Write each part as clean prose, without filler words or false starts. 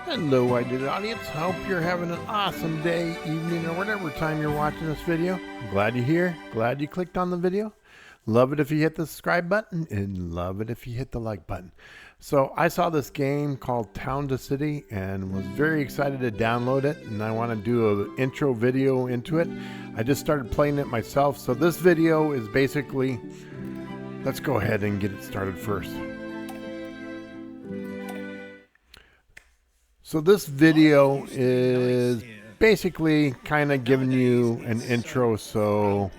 Hello, I did audience. Hope you're having an awesome day, evening, or whatever time you're watching this video. I'm glad you're here. Glad you clicked on the video. Love it if you hit the subscribe button and love it if you hit the like button. So I saw this game called Town to City and was very excited to download it, and I want to do an intro video into it. I just started playing it myself. So this video is basically, let's go ahead and get it started first. So this video is basically kind of giving you an intro so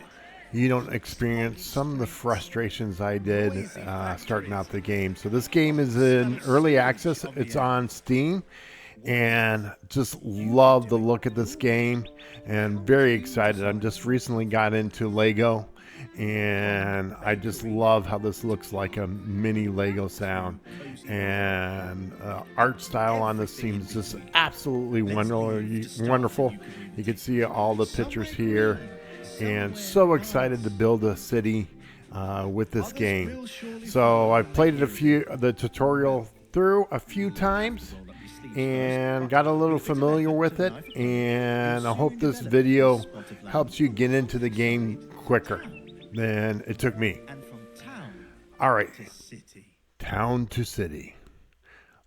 you don't experience some of the frustrations I did starting out the game. So this game is in early access. It's on Steam, and just love the look of this game and very excited. I'm just recently got into Lego, and I just love how this looks like a mini Lego sound, and art style on this seems just absolutely wonderful. You can see all the pictures here, and so excited to build a city with this game. So I've played it the tutorial through a few times and got a little familiar with it, and I hope this video helps you get into the game quicker than it took me. All right, Town to City.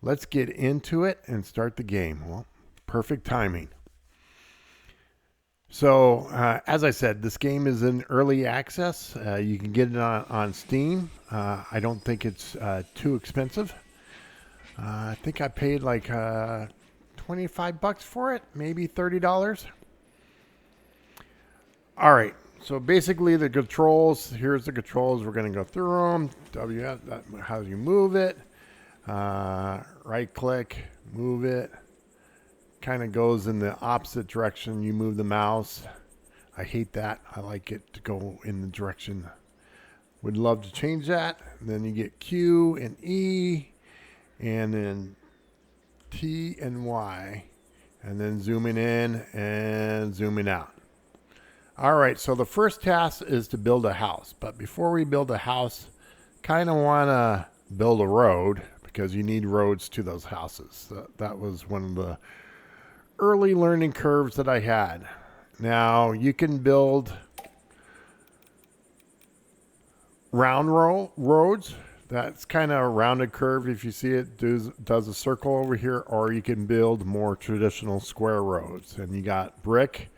Let's get into it and start the game. Well, perfect timing. So, as I said, this game is in early access. You can get it on Steam. I don't think it's too expensive. I think I paid like $25 for it, maybe $30. All right. So basically the controls, here's the controls. We're going to go through them. How you move it. Right click, move it. Kind of goes in the opposite direction. You move the mouse. I hate that. I like it to go in the direction. Would love to change that. And then you get Q and E, and then T and Y, and then zooming in and zooming out. All right, so the first task is to build a house. But before we build a house, kind of want to build a road, because you need roads to those houses. That was one of the early learning curves that I had. Now, you can build round roads. That's kind of a rounded curve. If you see it, does a circle over here, or you can build more traditional square roads. And you got brick,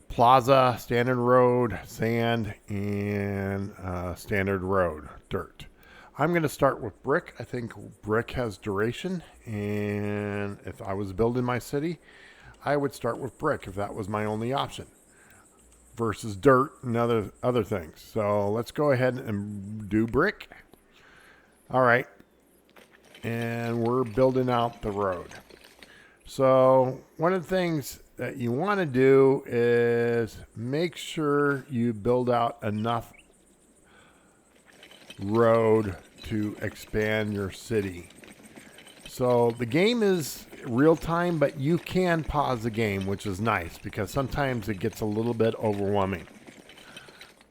plaza, standard road, sand, and standard road, dirt. I'm going to start with brick. I think brick has duration, and if I was building my city, I would start with brick if that was my only option, versus dirt and other things. So let's go ahead and do brick. All right, and we're building out the road. So one of the things that you want to do is make sure you build out enough road to expand your city. So the game is real time, but you can pause the game, which is nice because sometimes it gets a little bit overwhelming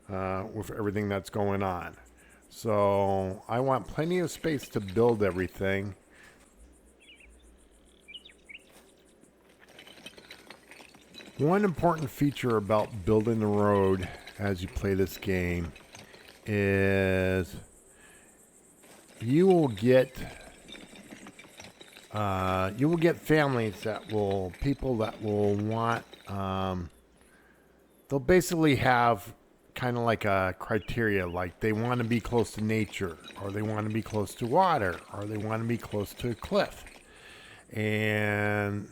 with everything that's going on. So I want plenty of space to build everything. One important feature about building the road as you play this game is you will get families people that will want, they'll basically have kind of like a criteria, like they want to be close to nature, or they want to be close to water, or they want to be close to a cliff. And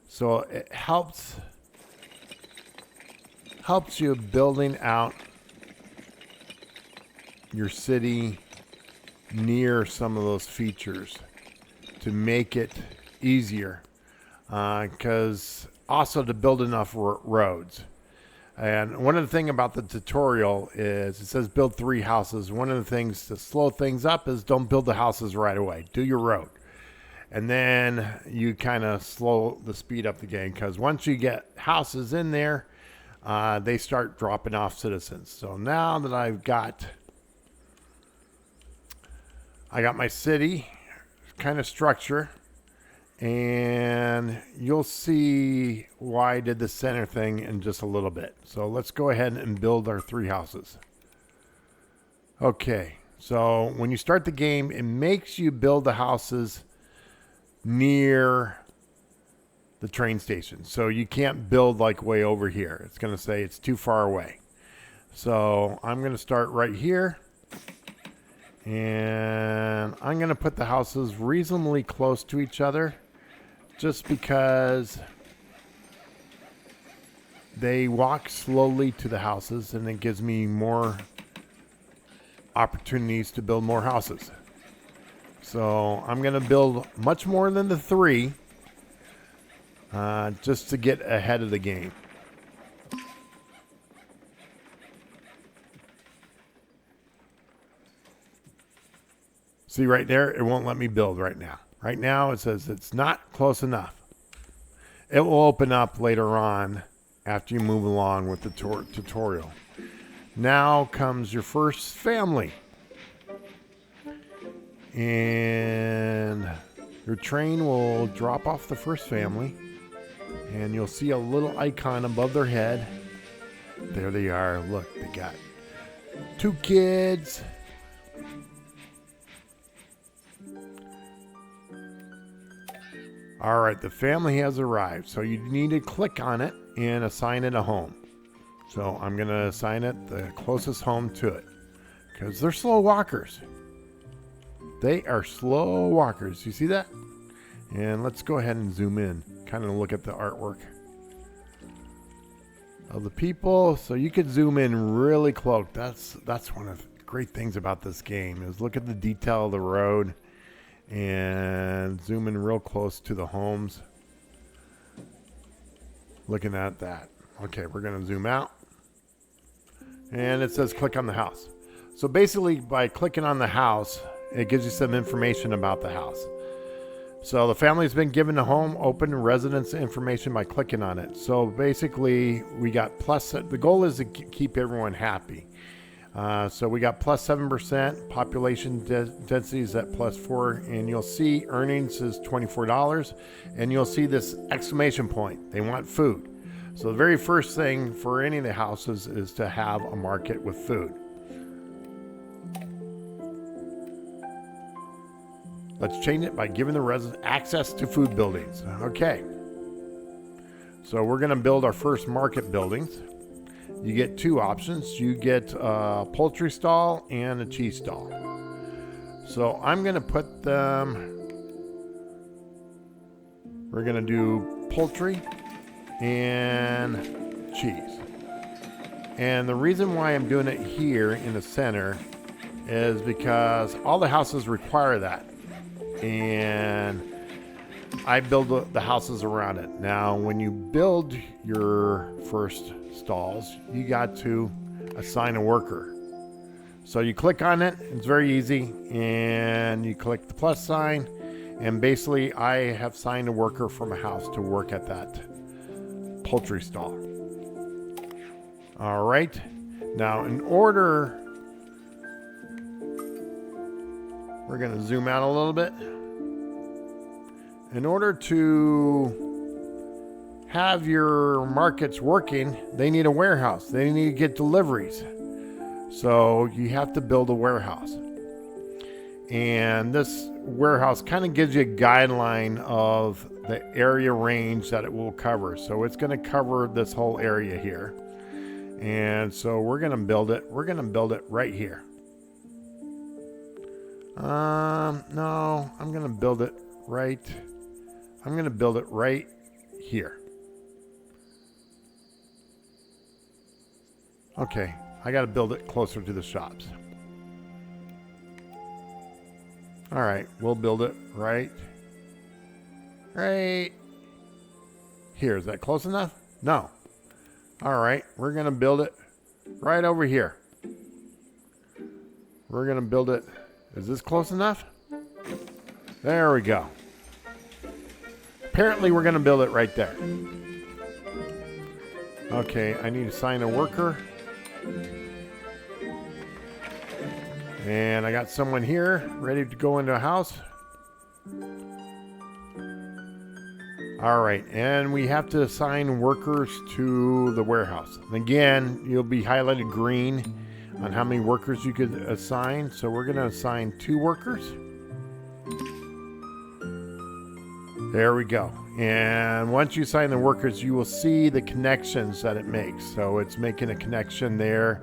so it helps you building out your city near some of those features to make it easier, because also to build enough roads. And one of the things about the tutorial is it says build 3 houses. One of the things to slow things up is don't build the houses right away. Do your road. And then you kind of slow the speed up the game, because once you get houses in there, they start dropping off citizens. So now that I got my city kind of structure, And you'll see why I did the center thing in just a little bit. So let's go ahead and build our 3 houses. Okay, so when you start the game, it makes you build the houses near the train station. So you can't build like way over here. It's going to say it's too far away. So I'm going to start right here. And I'm going to put the houses reasonably close to each other, just because they walk slowly to the houses and it gives me more opportunities to build more houses. So I'm going to build much more than the 3 just to get ahead of the game. See right there, it won't let me build right now. Right now it says it's not close enough. It will open up later on after you move along with the tutorial. Now comes your first family. And your train will drop off the first family. And you'll see a little icon above their head. There they are. Look, they got 2 kids. All right, the family has arrived. So you need to click on it and assign it a home. So I'm going to assign it the closest home to it, because they're slow walkers. They are slow walkers. You see that? And let's go ahead and zoom in, kind of look at the artwork of the people. So you could zoom in really close. That's one of the great things about this game, is look at the detail of the road and zoom in real close to the homes. Looking at that. Okay, we're going to zoom out. And it says click on the house. So basically, by clicking on the house, it gives you some information about the house. So the family's been given a home, open residence information by clicking on it. So basically, we got plus, the goal is to keep everyone happy. So we got plus 7%, population density is at plus 4, and you'll see earnings is $24, and you'll see this exclamation point. They want food. So the very first thing for any of the houses is to have a market with food. Let's change it by giving the residents access to food buildings. Okay. So we're going to build our first market buildings. You get 2 options. You get a poultry stall and a cheese stall. So I'm going to put them, we're going to do poultry and cheese. And the reason why I'm doing it here in the center is because all the houses require that. And I build the houses around it. Now, when you build your first stalls, you got to assign a worker. So you click on it, it's very easy, and you click the plus sign, and basically I have signed a worker from a house to work at that poultry stall. All right. Now, in order, we're going to zoom out a little bit. In order to have your markets working, they need a warehouse. They need to get deliveries. So you have to build a warehouse. And this warehouse kind of gives you a guideline of the area range that it will cover. So it's going to cover this whole area here. And so we're going to build it. We're going to build it right here. No, I'm going to build it right. I'm going to build it right here. Okay, I got to build it closer to the shops. All right, we'll build it right here. Is that close enough? No. All right, we're going to build it right over here. We're going to build it. Is this close enough? There we go. Apparently, we're going to build it right there. Okay, I need to assign a worker. And I got someone here ready to go into a house. All right, and we have to assign workers to the warehouse. And again, you'll be highlighted green on how many workers you could assign. So we're going to assign 2 workers. There we go. And once you assign the workers, you will see the connections that it makes. So it's making a connection there.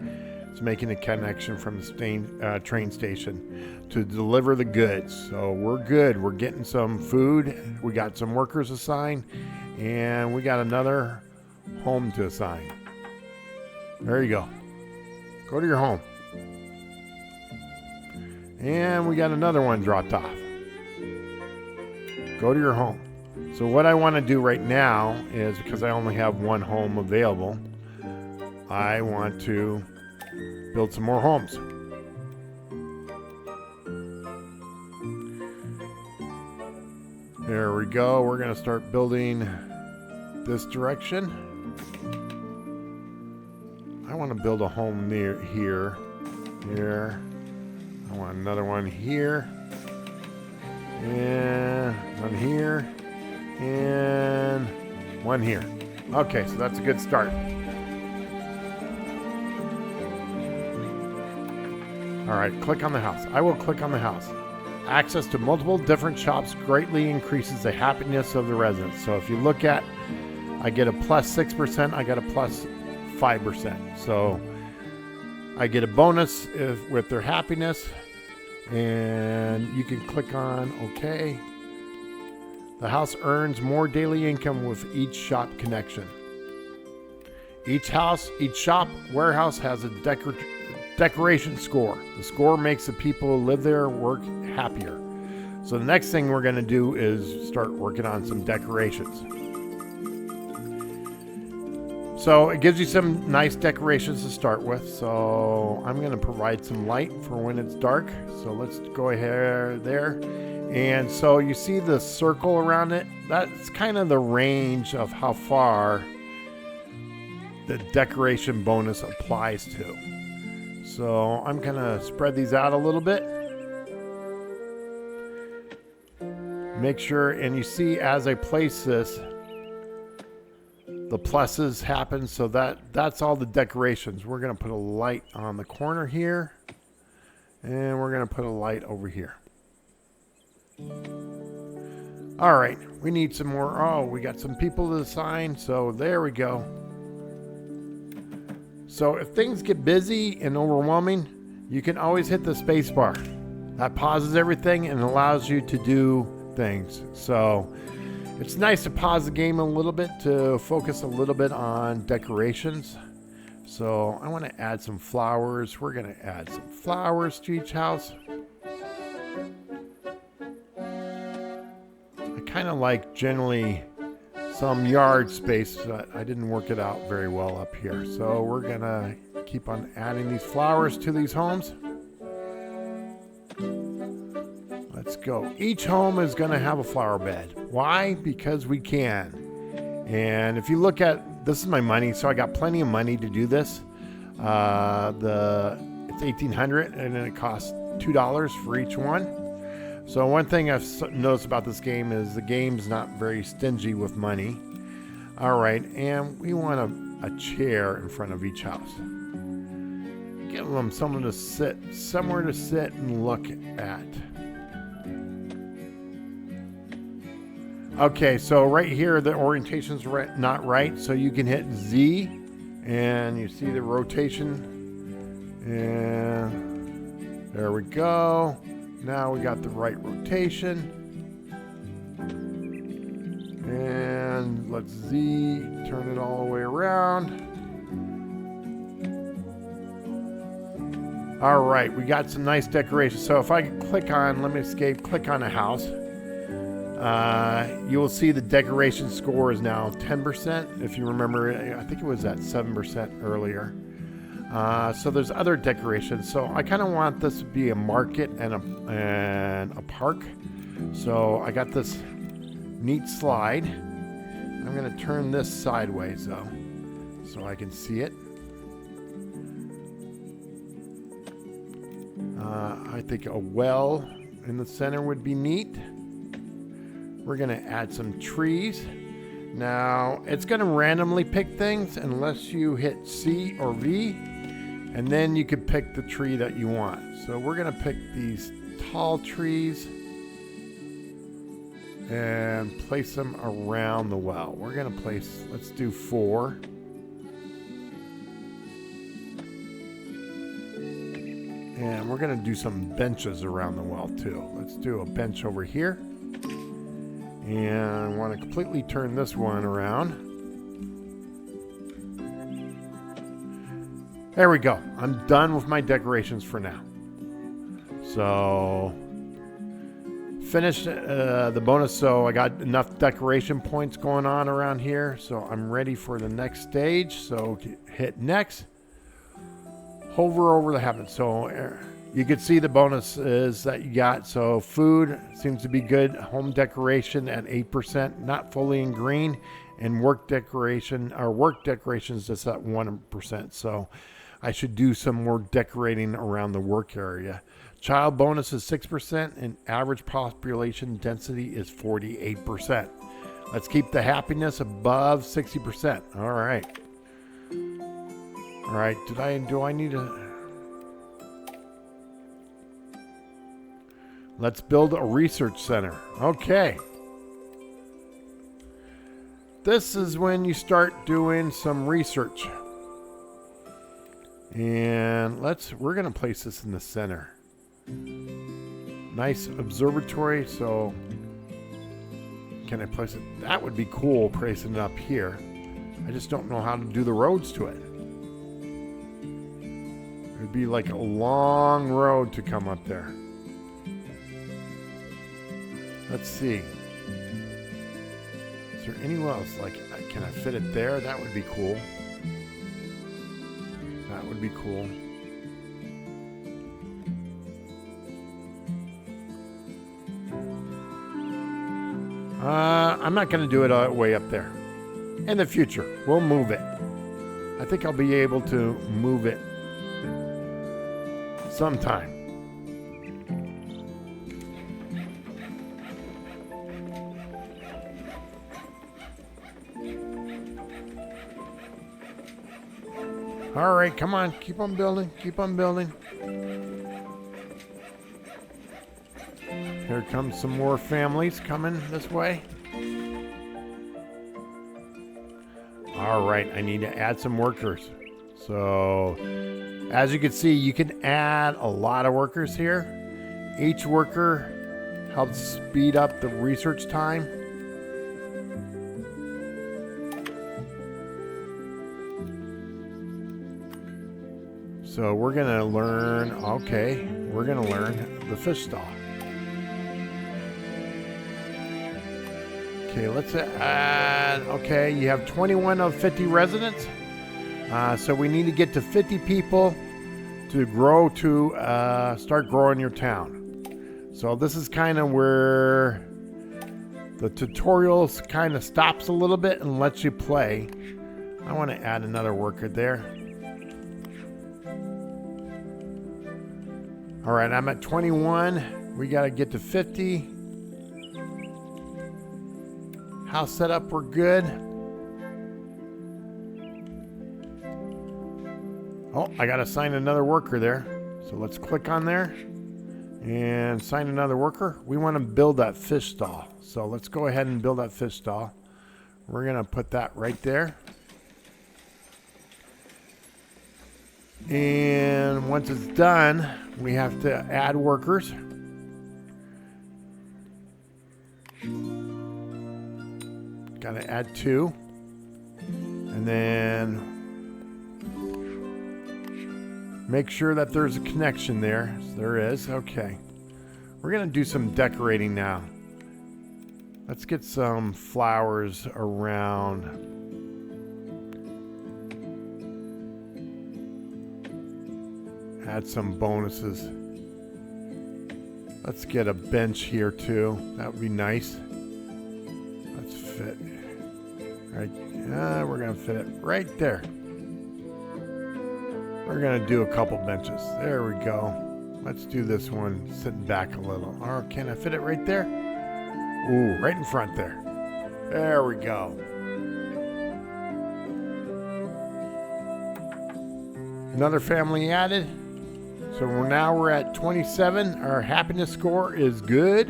It's making a connection from the train station to deliver the goods. So we're good. We're getting some food. We got some workers assigned, and we got another home to assign. There you go. Go to your home. And we got another one dropped off. Go to your home. So what I want to do right now is, because I only have 1 home available, I want to build some more homes. There we go. We're going to start building this direction. I want to build a home near here. Here. I want another one here. And one here. And one here. Okay, so that's a good start. All right, click on the house. I will click on the house. Access to multiple different shops greatly increases the happiness of the residents. So if you look at, I get a plus 6%, I got a plus 5%. So I get a bonus with their happiness, and you can click on OK. The house earns more daily income with each shop connection. Each shop, warehouse has a decoration score. The score makes the people who live there work happier. So the next thing we're going to do is start working on some decorations. So it gives you some nice decorations to start with. So I'm going to provide some light for when it's dark. So let's go ahead there. And so you see the circle around it. That's kind of the range of how far the decoration bonus applies to. So I'm going to spread these out a little bit. Make sure, and you see as I place this, the pluses happen. So that's all the decorations. We're going to put a light on the corner here. And we're going to put a light over here. All right, we need some more. Oh, we got some people to assign. So there we go. So if things get busy and overwhelming, you can always hit the space bar. That pauses everything and allows you to do things. So it's nice to pause the game a little bit to focus a little bit on decorations. So I want to add some flowers. We're going to add some flowers to each house. I kind of like generally some yard space, but I didn't work it out very well up here. So we're going to keep on adding these flowers to these homes. Let's go. Each home is going to have a flower bed. Why? Because we can. And if you look at, this is my money, so I got plenty of money to do this. It's $1,800 and then it costs $2 for each one. So one thing I've noticed about this game is the game's not very stingy with money. All right, and we want a chair in front of each house. Give them somewhere to sit and look at. Okay, so right here, the orientation's not right, so you can hit Z, and you see the rotation, and there we go. Now we got the right rotation. And let's Z, turn it all the way around. All right, we got some nice decorations. So if I click on, let me escape, click on a house. You will see the decoration score is now 10%. If you remember, I think it was at 7% earlier. So there's other decorations. So I kind of want this to be a market and a park. So I got this neat slide. I'm going to turn this sideways though, so I can see it. I think a well in the center would be neat. We're going to add some trees. Now, it's going to randomly pick things unless you hit C or V, and then you can pick the tree that you want. So we're going to pick these tall trees and place them around the well. We're going to place, let's do 4. And we're going to do some benches around the well too. Let's do a bench over here. And I want to completely turn this one around. There we go. I'm done with my decorations for now. So, finished the bonus. So I got enough decoration points going on around here. So I'm ready for the next stage. So hit next. Hover over the habit. So you can see the bonuses that you got. So food seems to be good. Home decoration at 8%, not fully in green, and work decorations just at 1%. So I should do some more decorating around the work area. Child bonus is 6%, and average population density is 48%. Let's keep the happiness above 60%. All right. All right, do I need to... Let's build a research center. Okay. This is when you start doing some research. And we're going to place this in the center. Nice observatory, so can I place it? That would be cool, placing it up here. I just don't know how to do the roads to it. It would be like a long road to come up there. Let's see. Is there anywhere else? Like, can I fit it there? That would be cool. That would be cool. I'm not going to do it all the way up there. In the future, we'll move it. I think I'll be able to move it sometime. All right, come on. Keep on building. Keep on building. Here comes some more families coming this way. All right, I need to add some workers. So, as you can see, you can add a lot of workers here. Each worker helps speed up the research time. So we're going to learn, we're going to learn the fish stall. Okay, let's add, you have 21 of 50 residents. So we need to get to 50 people to grow start growing your town. So this is kind of where the tutorials kind of stops a little bit and lets you play. I want to add another worker there. All right, I'm at 21. We got to get to 50. House setup, we're good. Oh, I got to assign another worker there. So let's click on there and assign another worker. We want to build that fish stall. So let's go ahead and build that fish stall. We're going to put that right there. And once it's done, we have to add workers. Got to add 2. And then make sure that there's a connection there. So there is. Okay. We're going to do some decorating now. Let's get some flowers around. Add some bonuses. Let's get a bench here too. That would be nice. Let's fit. Right. We're going to fit it right there. We're going to do a couple benches. There we go. Let's do this one sitting back a little. Or can I fit it right there? Ooh, right in front there. There we go. Another family added. So we're at 27. Our happiness score is good.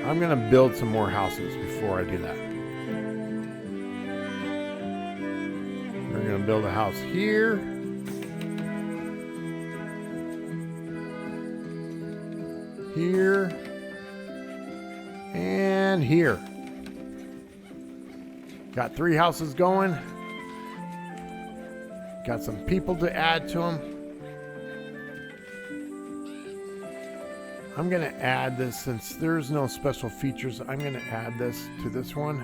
I'm going to build some more houses before I do that. We're going to build a house here. Here. And here. Got 3 houses going. Got some people to add to them. I'm going to add this, since there's no special features, I'm going to add this to this one.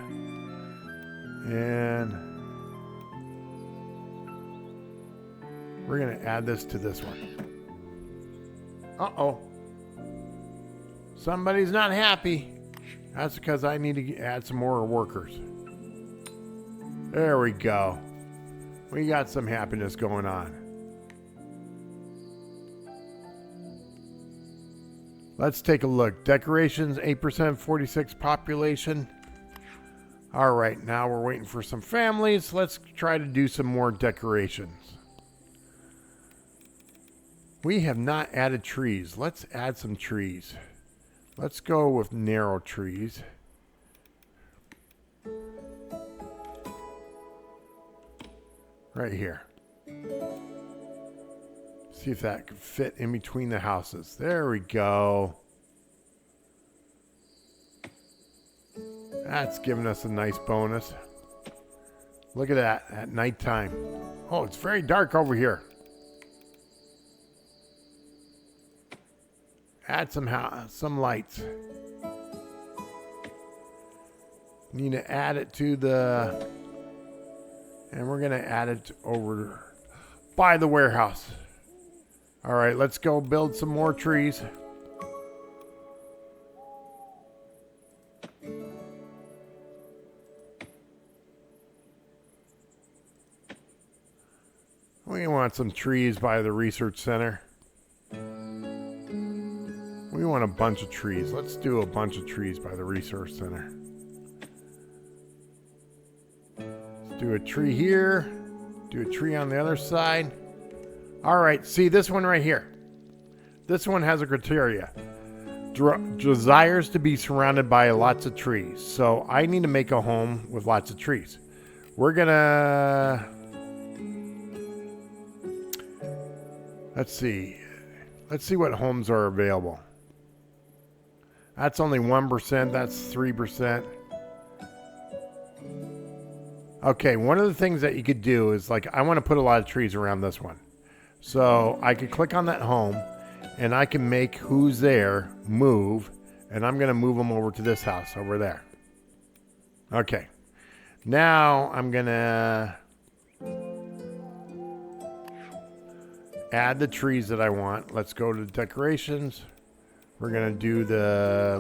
And we're going to add this to this one. Uh-oh. Somebody's not happy. That's because I need to add some more workers. There we go. We got some happiness going on. Let's take a look. Decorations, 8%, 46 population. All right, now we're waiting for some families. Let's try to do some more decorations. We have not added trees. Let's add some trees. Let's go with narrow trees. Right here. See if that can fit in between the houses. There we go. That's giving us a nice bonus. Look at that at nighttime. Oh, it's very dark over here. Add some lights. Need to add it to the... And we're going to add it over by the warehouse. All right, let's go build some more trees. We want some trees by the research center. We want a bunch of trees. Let's do a bunch of trees by the research center. Do a tree here. Do a tree on the other side. All right, see this one right here. This one has a criteria. Desires to be surrounded by lots of trees. So I need to make a home with lots of trees. We're gonna... Let's see. Let's see what homes are available. That's only 1%. That's 3%. Okay, one of the things that you could do is, like, I want to put a lot of trees around this one. So I could click on that home, and I can make who's there move, and I'm going to move them over to this house over there. Okay. Now I'm going to add the trees that I want. Let's go to decorations. We're going to do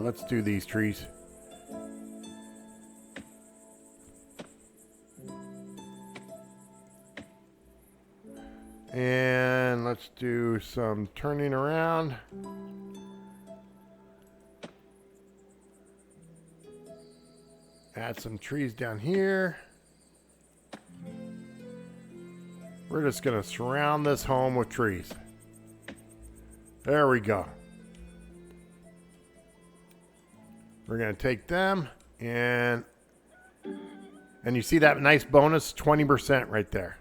let's do these trees. And let's do some turning around. Add some trees down here. We're just going to surround this home with trees. There we go. We're going to take them and you see that nice bonus, 20% right there.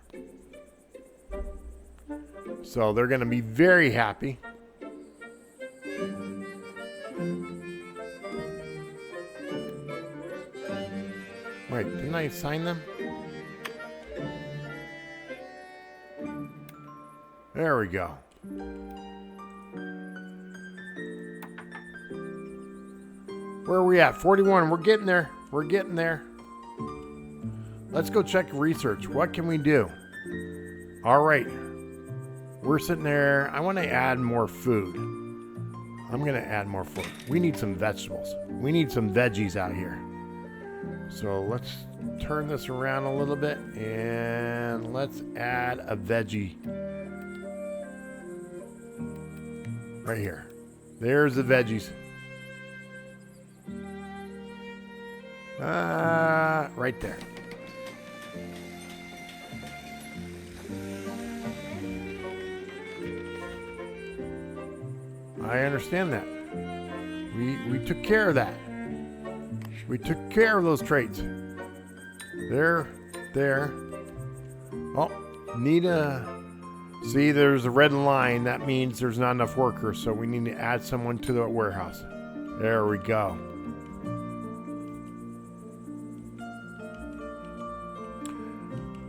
So they're going to be very happy. Wait, didn't I assign them? There we go. Where are we at? 41. We're getting there. We're getting there. Let's go check research. What can we do? All right. We're sitting there. I want to add more food. I'm going to add more food. We need some vegetables. We need some veggies out here. So let's turn this around a little bit and let's add a veggie right here. There's the veggies. Right there. I understand that. We took care of that. We took care of those traits. There. Oh, need a... See, there's a red line. That means there's not enough workers, so we need to add someone to the warehouse. There we go.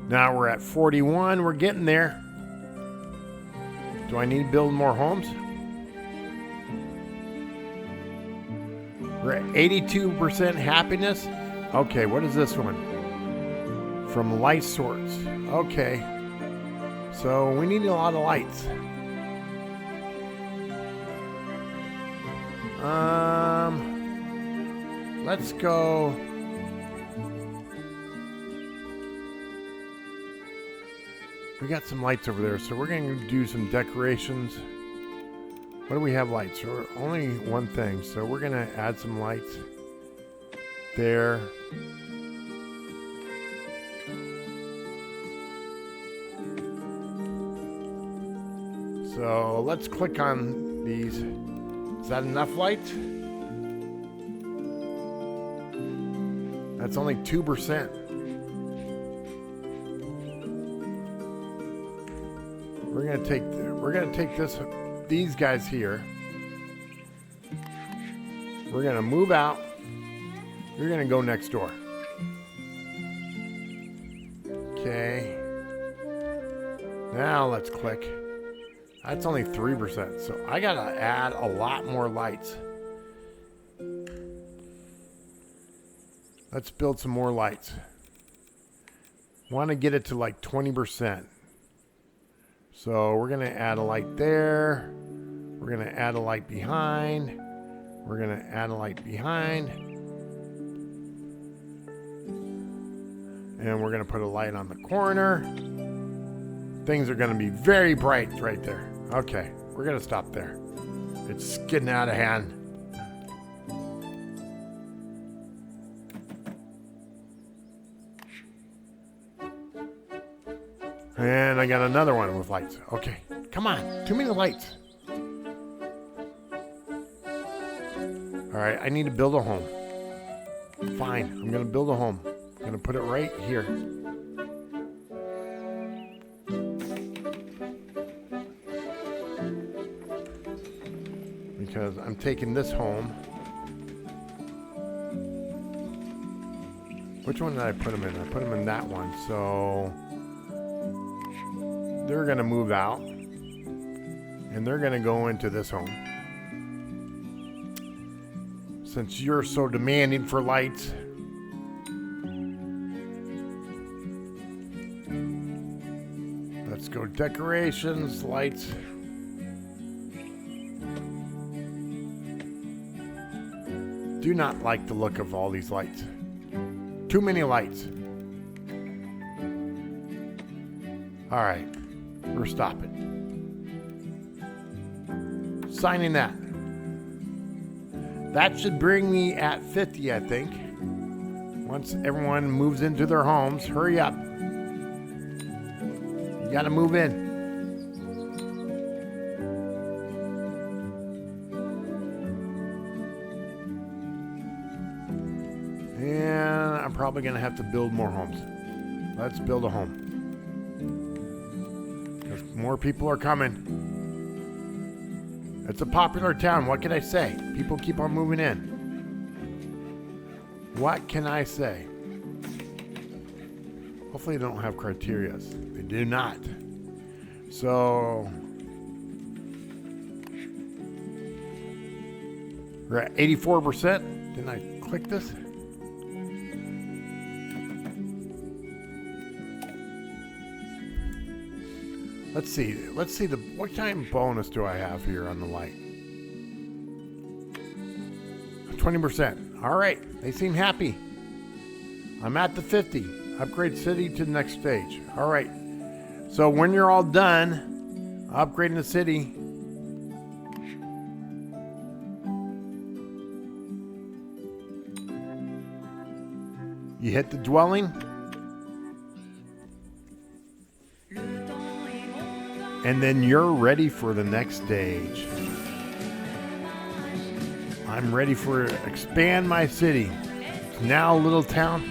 Now we're at 41. We're getting there. Do I need to build more homes? We're at 82% happiness. Okay, what is this one? From light source. Okay. So we need a lot of lights. Let's go. We got some lights over there, so we're going to do some decorations. What do we have lights? For? Only one thing, so we're going to add some lights there. So let's click on these. Is that enough lights? That's only 2%. We're gonna take these guys here. We're gonna move out. You're gonna go next door. Okay. Now let's click. That's only 3%, so I gotta add a lot more lights. Let's build some more lights. Want to get it to like 20%. So we're gonna add a light there. We're gonna add a light behind. We're gonna add a light behind. And we're gonna put a light on the corner. Things are gonna be very bright right there. Okay, we're gonna stop there. It's getting out of hand. And I got another one with lights. Okay, come on, too many lights. All right, I need to build a home. Fine, I'm gonna build a home. I'm gonna put it right here. Because I'm taking this home. Which one did I put them in? I put them in that one. So they're going to move out. And they're going to go into this home. Since you're so demanding for lights. Let's go decorations, lights. Do not like the look of all these lights. Too many lights. All right, we're stopping. Signing that. That should bring me at 50, I think. Once everyone moves into their homes, hurry up. You gotta move in. And I'm probably going to have to build more homes. Let's build a home. Because more people are coming. It's a popular town. What can I say? People keep on moving in. What can I say? Hopefully they don't have criteria. They do not. So we're at 84%. Didn't I click this? Let's see what kind of bonus do I have here on the light? 20%. All right, they seem happy. I'm at the 50. Upgrade city to the next stage. All right. So when you're all done upgrading the city, You hit the dwelling, and then you're ready for the next stage. I'm ready for expand my city. It's now a little town,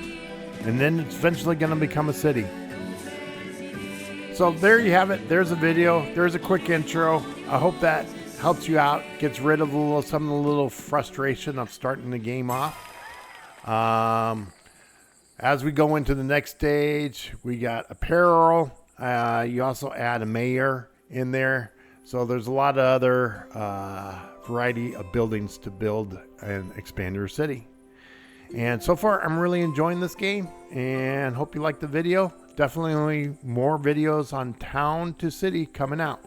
and then it's eventually going to become a city. So there you have it. There's a video. There's a quick intro. I hope that helps you out, gets rid of some of the little frustration of starting the game off. As we go into the next stage, we got apparel. You also add a mayor in there. So there's a lot of other variety of buildings to build and expand your city. And so far, I'm really enjoying this game and hope you like the video. Definitely more videos on town to city coming out.